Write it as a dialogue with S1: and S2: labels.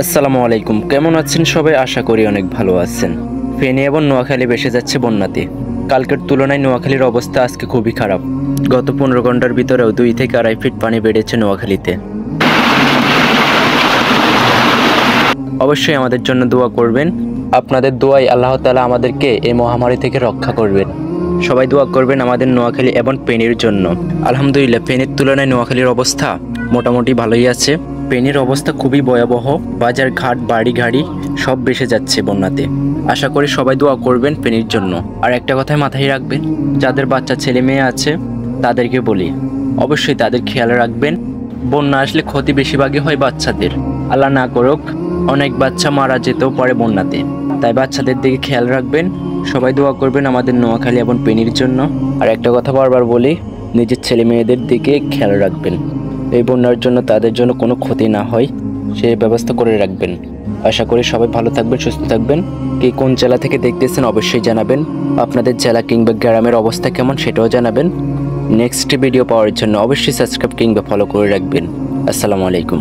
S1: আসসালামু আলাইকুম, কেমন আছেন সবাই? আশা করি অনেক ভালো আছেন। ফেনী এবং নোয়াখালী ভেসে যাচ্ছে বন্যাতে। কালকের তুলনায় নোয়াখালীর অবস্থা আজকে খুবই খারাপ। গত 15 ঘন্টার ভিতরেও 2 থেকে 2.5 ফিট পানি বেড়েছে নোয়াখালীতে। অবশ্যই আমাদের জন্য দোয়া করবেন। আপনাদের দোয়ায় আল্লাহ তাআলা আমাদেরকে এই মহামারী থেকে রক্ষা করবেন। সবাই দোয়া করবেন আমাদের নোয়াখালী এবং ফেনীর জন্য। আলহামদুলিল্লাহ, ফেনীর তুলনায় নোয়াখালীর অবস্থা মোটামুটি ভালোই আছে। ফেনীর অবস্থা খুবই ভয়াবহ, বাজার ঘাট বাড়ি গাড়ি সব ভেসে যাচ্ছে বন্যাতে। আশা করি সবাই দোয়া করবেন ফেনীর জন্য। আর একটা কথাই মাথায় রাখবেন, যাদের বাচ্চা ছেলে মেয়ে আছে তাদেরকে বলি অবশ্যই তাদের খেয়াল রাখবেন। বন্যা আসলে ক্ষতি বেশিরভাগই হয় বাচ্চাদের। আল্লাহ না করুক অনেক বাচ্চা মারা যেতেও পারে বন্যাতে, তাই বাচ্চাদের দিকে খেয়াল রাখবেন। সবাই দোয়া করবেন আমাদের নোয়াখালী এবং ফেনীর জন্য। আর একটা কথা বারবার বলি, নিজের ছেলে মেয়েদের দিকে খেয়াল রাখবেন। এই বন্যার জন্য তাদের জন্য কোনো ক্ষতি না হয় সেই ব্যবস্থা করে রাখবেন। আশা করি সবাই ভালো থাকবেন, সুস্থ থাকবেন। কে কোন জেলা থেকে দেখতেছেন অবশ্যই জানাবেন। আপনাদের জেলা কিংবা গ্রামের অবস্থা কেমন সেটাও জানাবেন। নেক্সট ভিডিও পাওয়ার জন্য অবশ্যই সাবস্ক্রাইব কিংবা ফলো করে রাখবেন। আসসালামু আলাইকুম।